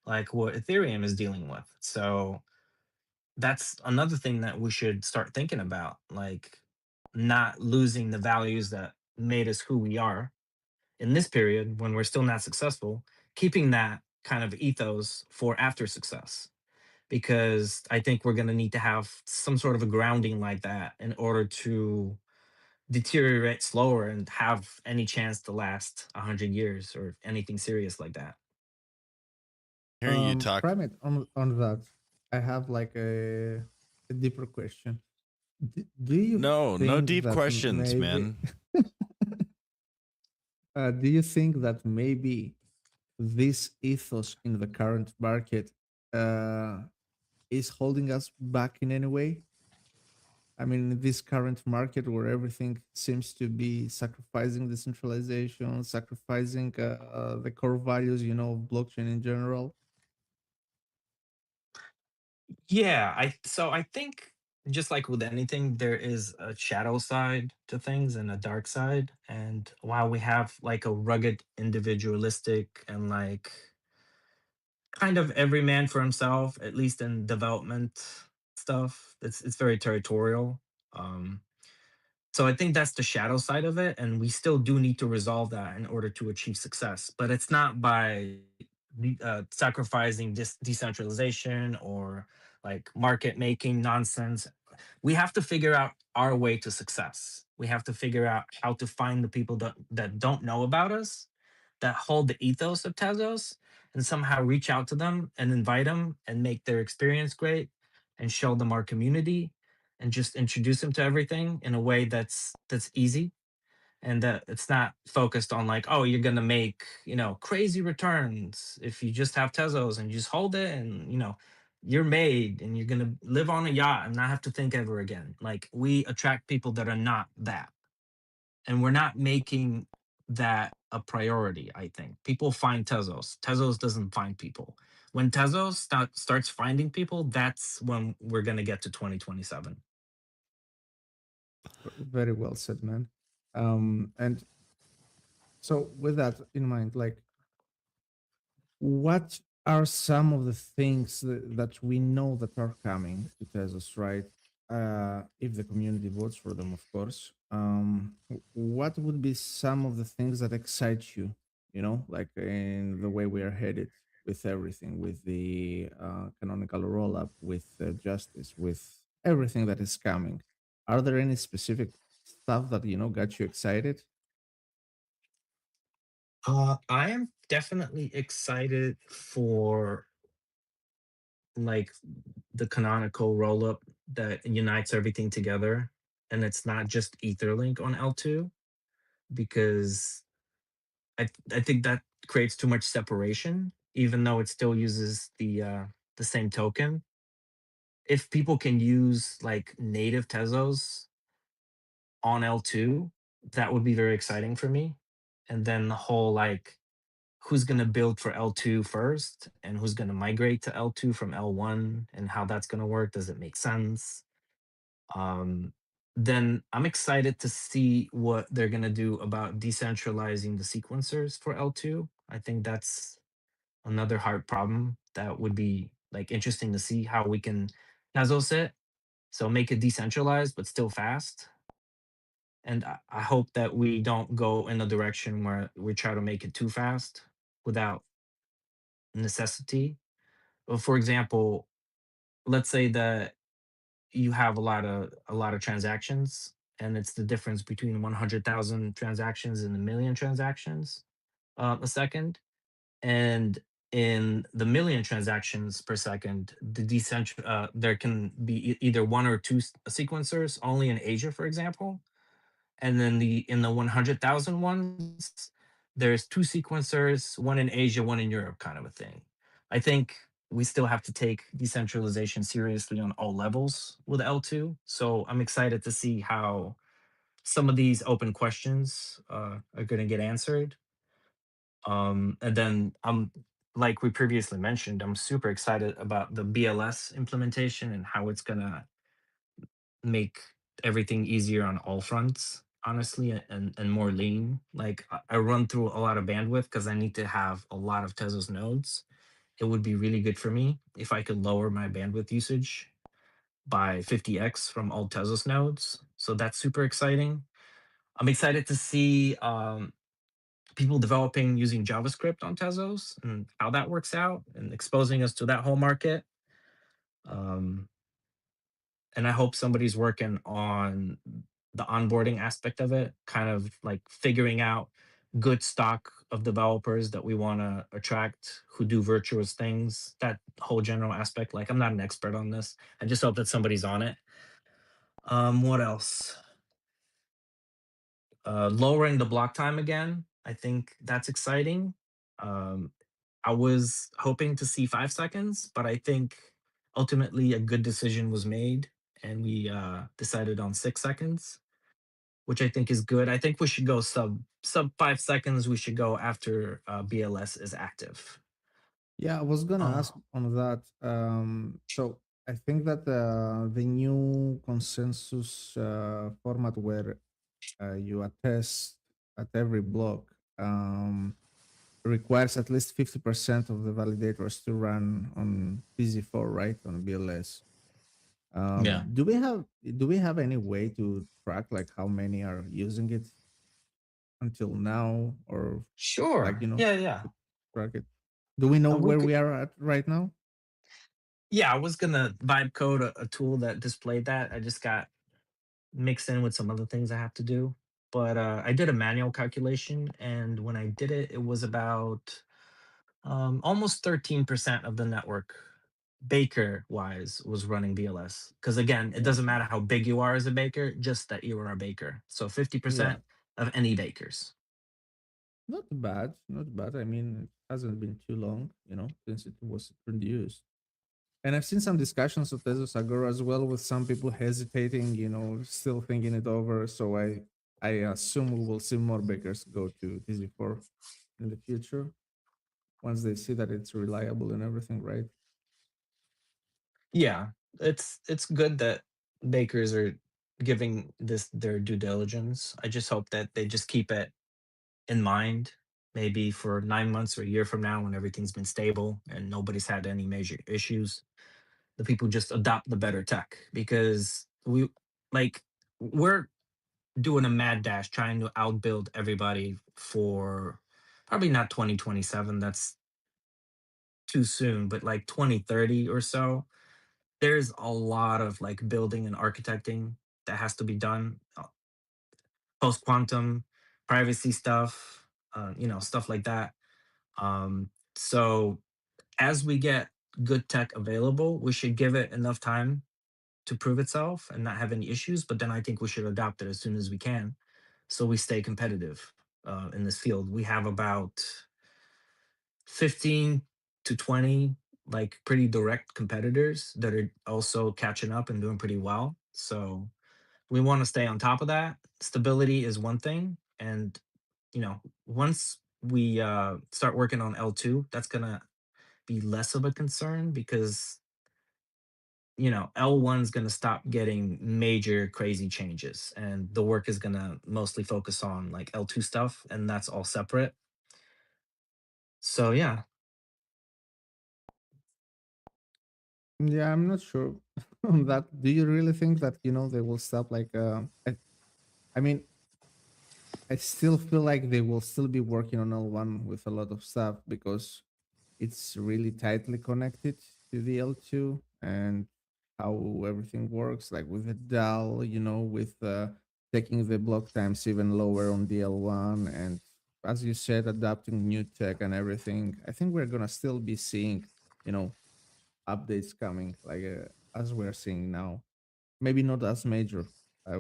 like what Ethereum is dealing with. So that's another thing that we should start thinking about, like not losing the values that made us who we are in this period when we're still not successful, keeping that kind of ethos for after success, because I think we're going to need to have some sort of a grounding like that in order to deteriorate slower and have any chance to last 100 years or anything serious like that. hearing you talk. Primate, on that, I have like a deeper question. Do you No, no think deep that questions, maybe man. do you think that maybe this ethos in the current market uh, is holding us back in any way? I mean, this current market where everything seems to be sacrificing decentralization, sacrificing the core values, of blockchain in general. Yeah, I think just like with anything, there is a shadow side to things and a dark side. And while we have like a rugged individualistic and like kind of every man for himself, at least in development stuff. It's very territorial. Um, so I think that's the shadow side of it, and we still do need to resolve that in order to achieve success. But it's not by sacrificing decentralization or like market making nonsense. We have to figure out our way to success. We have to figure out how to find the people that don't know about us, that hold the ethos of Tezos, and somehow reach out to them and invite them and make their experience great and show them our community and just introduce them to everything in a way that's easy, and that it's not focused on like, oh, you're gonna make, crazy returns if you just have Tezos and you just hold it, and you're made and you're gonna live on a yacht and not have to think ever again. Like, we attract people that are not that, and we're not making that a priority. I think people find Tezos doesn't find people. When Tezos starts finding people, that's when we're gonna get to 2027. Very well said, man. And so with that in mind, like, what are some of the things that we know that are coming to Tezos, right? If the community votes for them, of course. What would be some of the things that excite you, like in the way we are headed with everything, with the canonical roll up, with justice, with everything that is coming? Are there any specific stuff that, got you excited? I am definitely excited for like the canonical roll up that unites everything together, and it's not just Etherlink on L2, because I think that creates too much separation, even though it still uses the same token. If people can use like native Tezos on L2, that would be very exciting for me. And then the whole like, who's going to build for L2 first and who's going to migrate to L2 from L1 and how that's going to work. Does it make sense? Um, then I'm excited to see what they're going to do about decentralizing the sequencers for L2. I think that's another hard problem that would be like interesting to see how we can Tezos it. So make it decentralized, but still fast. And I hope that we don't go in a direction where we try to make it too fast without necessity. Well, for example, let's say that you have a lot of transactions, and it's the difference between 100,000 transactions and a million transactions a second. And in the million transactions per second, there can be either one or two sequencers only in Asia, for example. And then in the 100,000 ones, there's two sequencers, one in Asia, one in Europe, kind of a thing. I think we still have to take decentralization seriously on all levels with L2. So I'm excited to see how some of these open questions are going to get answered. And then like we previously mentioned, I'm super excited about the BLS implementation and how it's going to make everything easier on all fronts, honestly, and more lean. Like, I run through a lot of bandwidth because I need to have a lot of Tezos nodes. It would be really good for me if I could lower my bandwidth usage by 50x from all Tezos nodes. So that's super exciting. I'm excited to see people developing using JavaScript on Tezos and how that works out and exposing us to that whole market. Um, and I hope somebody's working on the onboarding aspect of it, kind of like figuring out good stock of developers that we want to attract who do virtuous things. That whole general aspect. Like, I'm not an expert on this. I just hope that somebody's on it. What else? Lowering the block time again. I think that's exciting. Um, I was hoping to see 5 seconds, but I think ultimately a good decision was made, and we decided on 6 seconds, which I think is good. I think we should go sub 5 seconds. We should go after BLS is active. Yeah, I was gonna Uh, ask on that. So I think that the new consensus format where you attest at every block. requires at least 50% of the validators to run on PZ4, right? On BLS. Yeah. Do we have any way to track like how many are using it until now, or like Sure. Yeah, yeah. to track it? Do we know We where could. we are at right now? Yeah, I was gonna vibe code a tool that displayed that. I just got mixed in with some other things I have to do. But I did a manual calculation, and when I did it, it was about almost 13% of the network, baker wise, was running BLS. Because again, it doesn't Okay. matter how big you are as a baker, just that you are a baker. So Yeah, 50% of any bakers. not bad, not bad. I mean, it hasn't been too long, since it was produced. And I've seen some discussions of Tezos Agora as well, with some people hesitating, still thinking it over. So I assume we will see more bakers go to TZ4 in the future once they see that it's reliable and everything, right? Yeah, it's good that bakers are giving this their due diligence. I just hope that they just keep it in mind, maybe for 9 months or a year from now when everything's been stable and nobody's had any major issues. The people just adopt the better tech because like we're doing a mad dash trying to outbuild everybody for probably not 2027. That's too soon, but like 2030 or so. There's a lot of like building and architecting that has to be done, post quantum, privacy stuff, stuff like that. So as we get good tech available, we should give it enough time to prove itself and not have any issues. But then I think we should adopt it as soon as we can, so we stay competitive in this field. We have about 15 to 20 like pretty direct competitors that are also catching up and doing pretty well. So we want to stay on top of that. Stability is one thing, and once we start working on L2, that's gonna be less of a concern because L1's gonna stop getting major crazy changes, and the work is gonna mostly focus on like L2 stuff, and that's all separate. So yeah. Yeah, I'm not sure on that. Do you really think that they will stop? Like, I mean, I still feel like they will still be working on L1 with a lot of stuff because it's really tightly connected to the L2 and how everything works, like with the DAL, with taking the block times even lower on the L1. And as you said, adapting new tech and everything. I think we're going to still be seeing, you know, updates coming, like as we're seeing now. Maybe not as major. I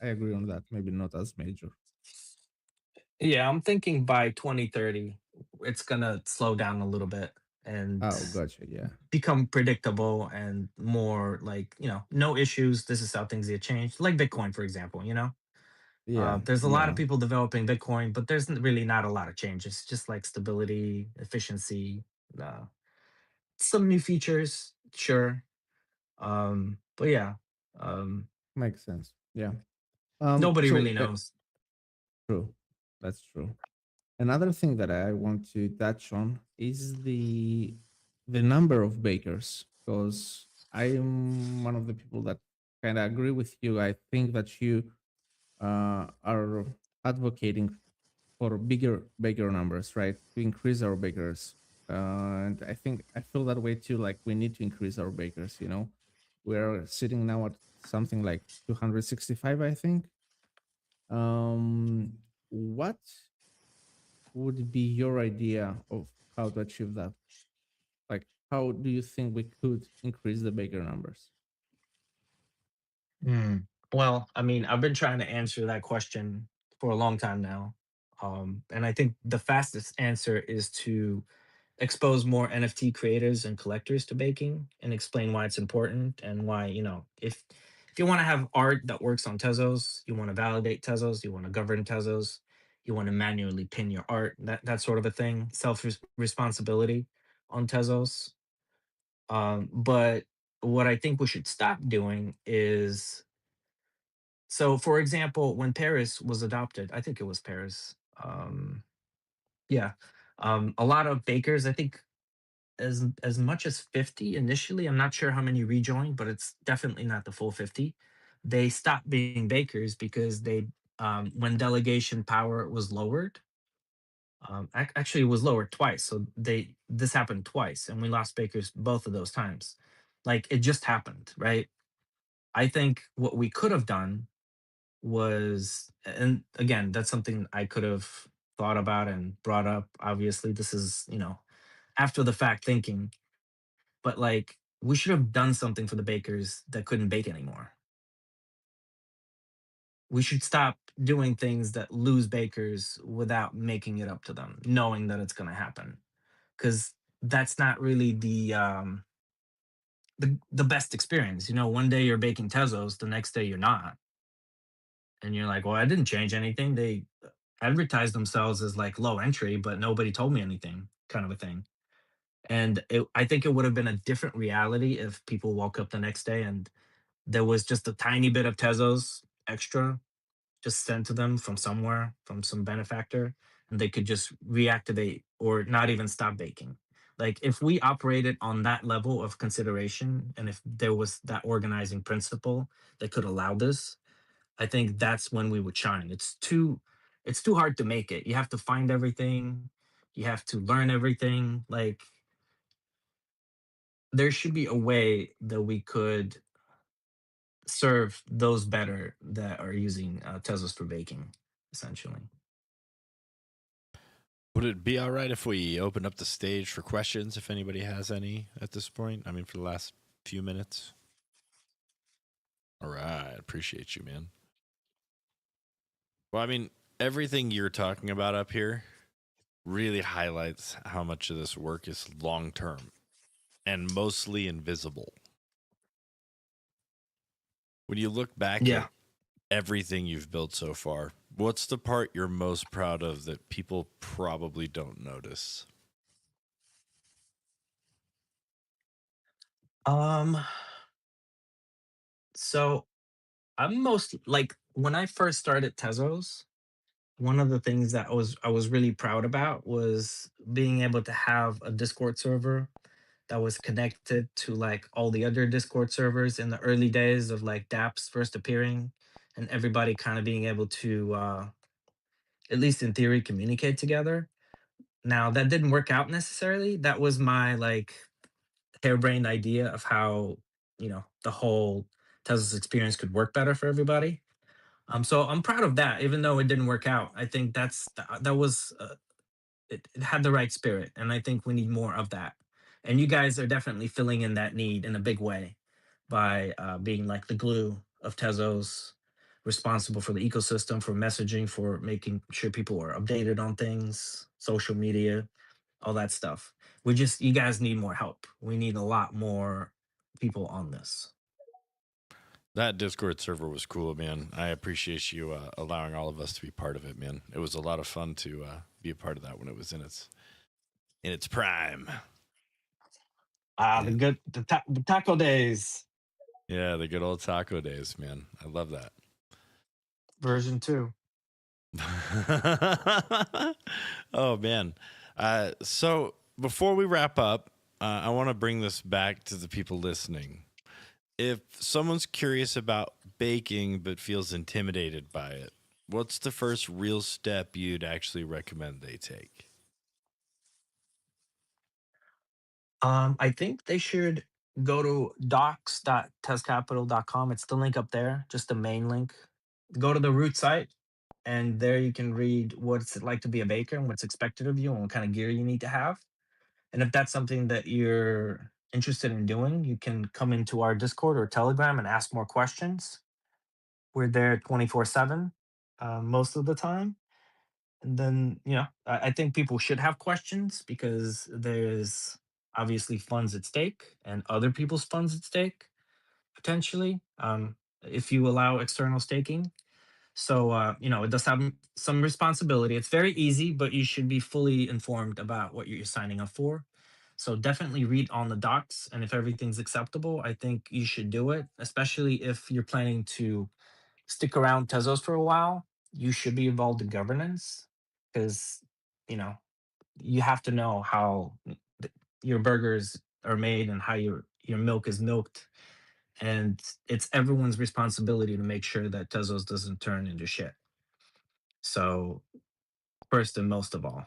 agree on that. Maybe not as major. Yeah, I'm thinking by 2030, it's gonna slow down a little bit and Oh, gotcha. Yeah. become predictable and more like, no issues. This is how things get changed. Like Bitcoin, for example. Yeah. There's a lot of Yeah. people developing Bitcoin, but there's really not a lot of change. It's just like stability, efficiency, uh, some new features, sure. But yeah, um, Makes sense. Yeah. nobody So really knows. true. That's true. Another thing that I want to touch on is the number of bakers, because I'm one of the people that kind of agree with you. I think that you are advocating for bigger baker numbers, right? To increase our bakers. And I think I feel that way too. Like we need to increase our bakers. We're sitting now at something like 265, I think. What would be your idea of how to achieve that? Like, how do you think we could increase the baker numbers? Hmm. Well, I mean, I've been trying to answer that question for a long time now. And I think the fastest answer is to expose more NFT creators and collectors to baking and explain why it's important and why, if you want to have art that works on Tezos, you want to validate Tezos, you want to govern Tezos, you want to manually pin your art, that sort of a thing, self responsibility on Tezos. But what I think we should stop doing is, so for example, when Paris was adopted, I think it was Paris. Yeah. A lot of bakers, I think, as much as 50 initially. I'm not sure how many rejoined, but it's definitely not the full 50. They stopped being bakers because they when delegation power was lowered, actually it was lowered twice. So they this happened twice, and we lost bakers both of those times. Like it just happened, right? I think what we could have done was, and again, that's something I could have thought about and brought up. Obviously, this is, after the fact thinking, but like we should have done something for the bakers that couldn't bake anymore. We should stop doing things that lose bakers without making it up to them, knowing that it's going to happen. Because that's not really the best experience. One day you're baking Tezos, the next day you're not, and you're like, "Well, I didn't change anything. They advertise themselves as like low entry, but nobody told me anything," kind of a thing. And I think it would have been a different reality if people woke up the next day and there was just a tiny bit of Tezos extra just sent to them from somewhere, from some benefactor, and they could just reactivate or not even stop baking. Like if we operated on that level of consideration and if there was that organizing principle that could allow this, I think that's when we would shine. It's too hard to make it. You have to find everything, you have to learn everything. Like there should be a way that we could serve those better that are using Tezos for baking, essentially. Would it be all right if we open up the stage for questions if anybody has any at this point? I mean, for the last few minutes. All right. Appreciate you, man. Well, I mean, everything you're talking about up here really highlights how much of this work is long term and mostly invisible. When you look back at Yeah. everything you've built so far, what's the part you're most proud of that people probably don't notice? Um. So I'm most like when I first started Tezos, one of the things that I was really proud about was being able to have a Discord server that was connected to like all the other Discord servers in the early days of like dApps first appearing, and everybody kind of being able to at least in theory communicate together. Now that didn't work out necessarily. That was my like harebrained idea of how the whole Tesla's experience could work better for everybody. So I'm proud of that, even though it didn't work out. I think that was it had the right spirit, and I think we need more of that. And you guys are definitely filling in that need in a big way by being like the glue of Tezos, responsible for the ecosystem, for messaging, for making sure people are updated on things, social media, all that stuff. You guys need more help. We need a lot more people on this. That Discord server was cool, man. I appreciate you allowing all of us to be part of it, man. It was a lot of fun to be a part of that when it was in its prime. The good the taco days Yeah, the good old taco days, man. I love that. version 2. Oh man. So before we wrap up, I want to bring this back to the people listening. If someone's curious about baking but feels intimidated by it, what's the first real step you'd actually recommend they take? I think they should go to docs.tezcapital.com. It's the link up there, just the main link. Go to the root site, and there you can read what it's like to be a baker and what's expected of you and what kind of gear you need to have. And if that's something that you're interested in doing, you can come into our Discord or Telegram and ask more questions. We're there 24/7 most of the time. And then, I think people should have questions because there's obviously funds at stake and other people's funds at stake potentially, if you allow external staking. So, it does have some responsibility. It's very easy, but you should be fully informed about what you're signing up for. So definitely read on the docs, and if everything's acceptable, I think you should do it. Especially if you're planning to stick around Tezos for a while, you should be involved in governance because, you know, you have to know how your burgers are made and how your milk is milked, and it's everyone's responsibility to make sure that Tezos doesn't turn into shit. So first and most of all,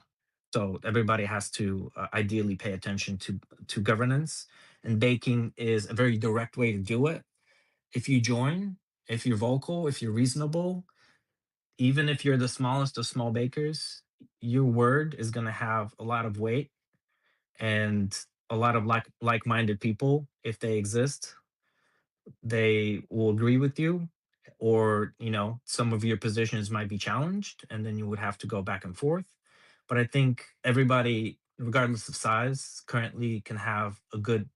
so everybody has to ideally pay attention to governance, and baking is a very direct way to do it. If you join, if you're vocal, if you're reasonable, even if you're the smallest of small bakers, your word is going to have a lot of weight, and a lot of like-minded people, if they exist, they will agree with you, or some of your positions might be challenged, and then you would have to go back and forth. But I think everybody, regardless of size, currently can have a good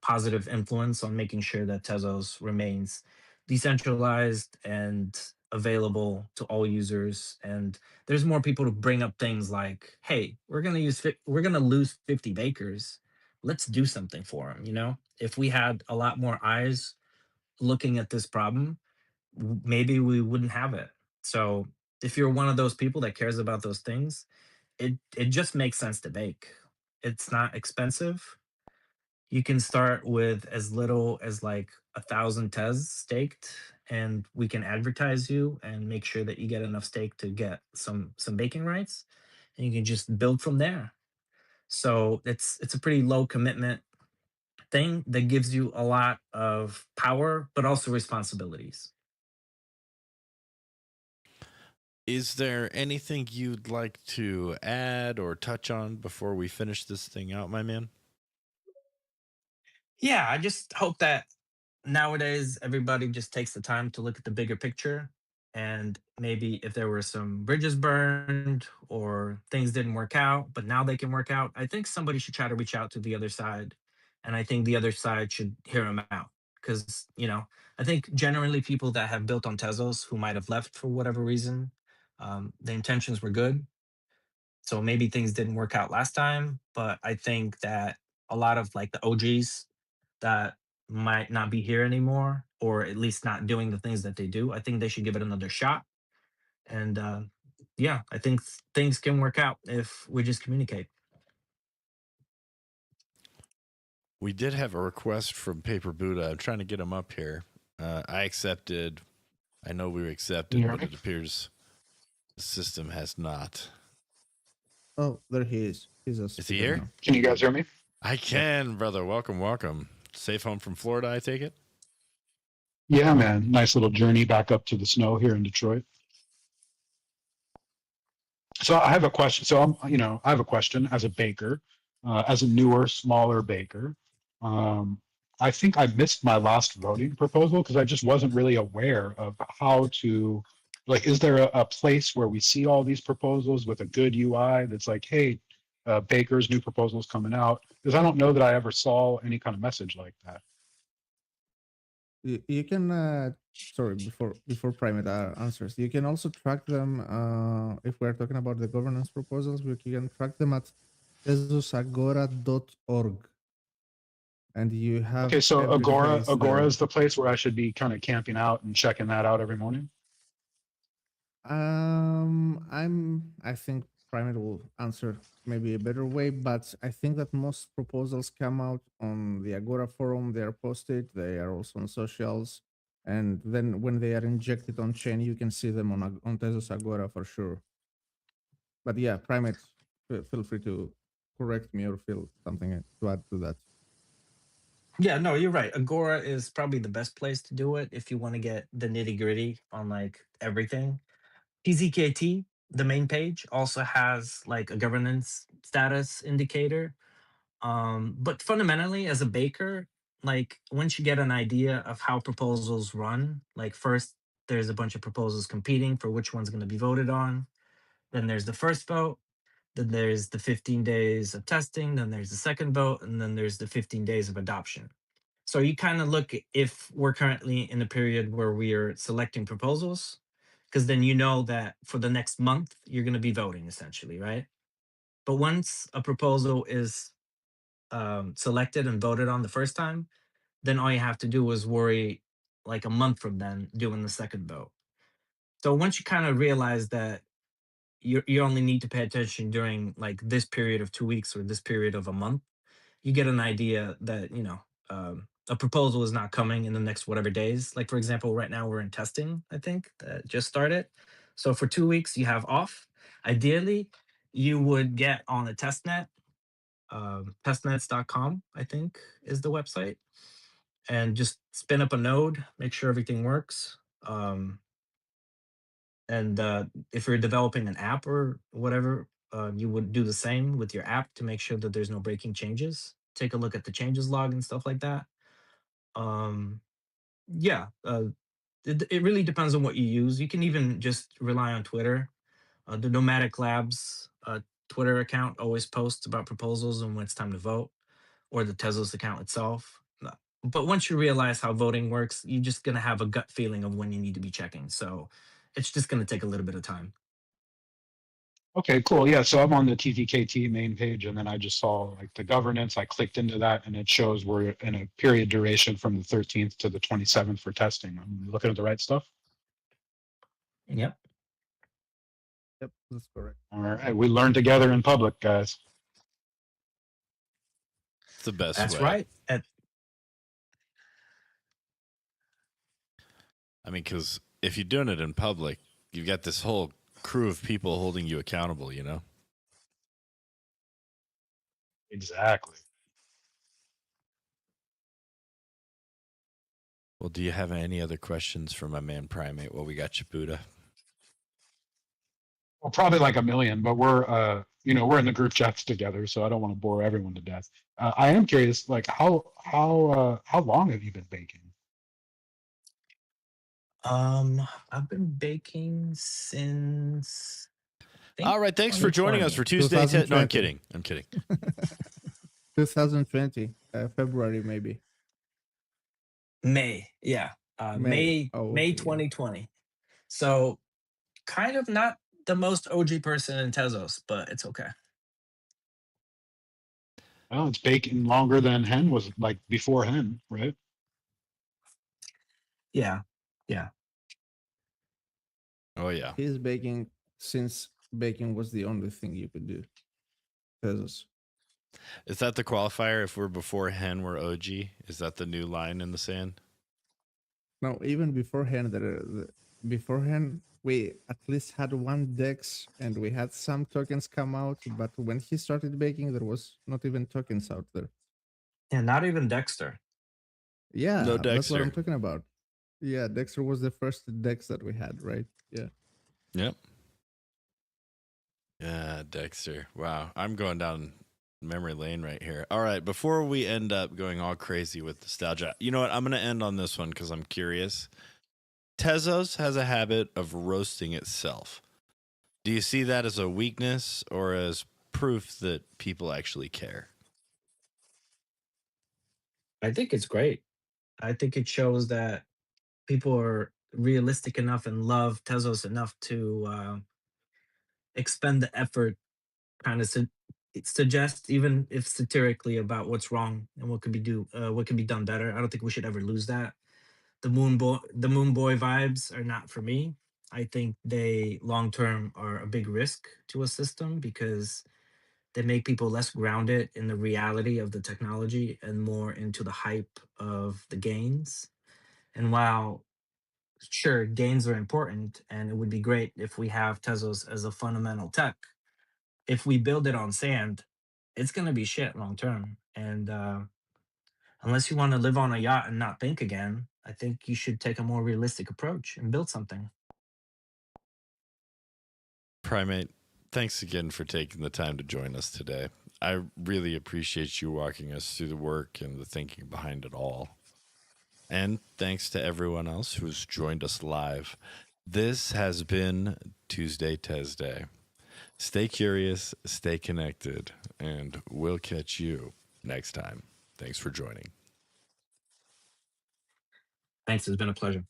positive influence on making sure that Tezos remains decentralized and available to all users. And there's more people to bring up things like, "Hey, we're gonna lose 50 bakers. Let's do something for them." If we had a lot more eyes looking at this problem, maybe we wouldn't have it. So if you're one of those people that cares about those things, it just makes sense to bake. It's not expensive. You can start with as little as like 1,000 tes staked, and we can advertise you and make sure that you get enough stake to get some baking rights, and you can just build from there. So it's a pretty low commitment thing that gives you a lot of power, but also responsibilities. Is there anything you'd like to add or touch on before we finish this thing out, my man? Yeah, I just hope that nowadays everybody just takes the time to look at the bigger picture, and maybe if there were some bridges burned or things didn't work out but now they can work out, I think somebody should try to reach out to the other side, and I think the other side should hear them out, because I think generally people that have built on Tezos who might have left for whatever reason, the intentions were good, so maybe things didn't work out last time, but I think that a lot of like the OGs that might not be here anymore, or at least not doing the things that they do, I think they should give it another shot. And yeah, I think things can work out if we just communicate. We did have a request from Paper Buddha. I'm trying to get him up here. I accepted. I know we Can you accepted, hear but me? it appears the system has not. Oh, there he is. He's a Is he speaker here? now. Can you guys hear me? I Yeah. can, brother. Welcome, welcome. Safe home from Florida, I take it? Yeah, man. Nice little journey back up to the snow here in Detroit. So I have a question. I have a question as a baker, as a newer, smaller baker. Um, I think I missed my last voting proposal because I just wasn't really aware of how to, like, is there a place where we see all these proposals with a good UI that's like, hey, bakers, new proposals coming out? Because I don't know that I ever saw any kind of message like that. You can sorry, before Primate answers, you can also track them if we're talking about the governance proposals. We can track them at tezosagora.org, and you Okay, have so every phase Agora there. is the place where I should be kind of camping out and checking that out every morning. I think Primate will answer maybe a better way, but I think that most proposals come out on the Agora forum. They are posted. They are also on socials, and then when they are injected on chain, you can see them on Tezos Agora for sure. But yeah, Primate, feel free to correct me or feel something to add to that. Yeah, no, you're right. Agora is probably the best place to do it if you want to get the nitty gritty on like everything. PZKT, the main page, also has like a governance status indicator. But fundamentally, as a baker, like once you get an idea of how proposals run, like first there's a bunch of proposals competing for which one's going to be voted on. Then there's the first vote. Then there's the 15 days of testing. Then there's the second vote. And then there's the 15 days of adoption. So you kind of look if we're currently in a period where we are selecting proposals, because then you know that for the next month, you're going to be voting essentially, right? But once a proposal is selected and voted on the first time, then all you have to do is worry like a month from then doing the second vote. So once you kind of realize that you only need to pay attention during like this period of 2 weeks or this period of a month, you get an idea that a proposal is not coming in the next whatever days. Like for example, right now we're in testing, I think that just started. So for 2 weeks you have off. Ideally, you would get on a testnet. Testnets.com, I think, is the website, and just spin up a node, make sure everything works. And if you're developing an app or whatever, you would do the same with your app to make sure that there's no breaking changes. Take a look at the changes log and stuff like that. Um, yeah, it really depends on what you use. You can even just rely on Twitter. The Nomadic Labs Twitter account always posts about proposals and when it's time to vote, or the Tezos account itself. But once you realize how voting works, you're just going to have a gut feeling of when you need to be checking. So it's just going to take a little bit of time. Okay, cool. Yeah, so I'm on the TZKT main page, and then I just saw like the governance. I clicked into that, and it shows we're in a period duration from the 13th to the 27th for testing. I'm looking at the right stuff. Yep. Yep, that's correct. All right, we learn together in public, guys. It's the best That's way. right. I mean, because if you're doing it in public, you've got this whole crew of people holding you accountable, you know? Exactly. Well, do you have any other questions for my man Primate while we got you, Buddha? Well, probably like a million, but we're we're in the group chats together, so I don't want to bore everyone to death. I am curious, like how long have you been baking? I've been baking since. All right, thanks for joining us for Tuesday. No, I'm kidding. I'm kidding. 2020, February maybe. May, yeah, May okay, 2020. So kind of not the most OG person in Tezos, but it's okay. Well, it's baking longer than Hen was, like before Hen, right? Yeah, yeah. Oh, yeah. He's baking since baking was the only thing you could do. Tezos. Is that the qualifier? If we're before Hen, we're OG? Is that the new line in the sand? No, even beforehand, we at least had one Dex and we had some tokens come out. But when he started baking, there was not even tokens out there. Yeah, not even Dexter. Yeah, No that's what I'm Dexter. talking about. Yeah, Dexter was the first Dex that we had, right? Yeah. Yep. Yeah, Dexter. Wow. I'm going down memory lane right here. All right. Before we end up going all crazy with nostalgia, you know what? I'm going to end on this one because I'm curious. Tezos has a habit of roasting itself. Do you see that as a weakness or as proof that people actually care? I think it's great. I think it shows that people are realistic enough and love Tezos enough to expend the effort, kind of suggest, even if satirically, about what's wrong and what can be done better. I don't think we should ever lose that. The Moon Boy vibes are not for me. I think they long term are a big risk to a system because they make people less grounded in the reality of the technology and more into the hype of the gains. And while sure gains are important and it would be great if we have Tezos as a fundamental tech, if we build it on sand, it's going to be shit long term. And unless you want to live on a yacht and not think again, I think you should take a more realistic approach and build something. Primate, thanks again for taking the time to join us today. I really appreciate you walking us through the work and the thinking behind it all. And thanks to everyone else who's joined us live. This has been Tuesday Tezday. Stay curious, stay connected, and we'll catch you next time. Thanks for joining. Thanks. It's been a pleasure.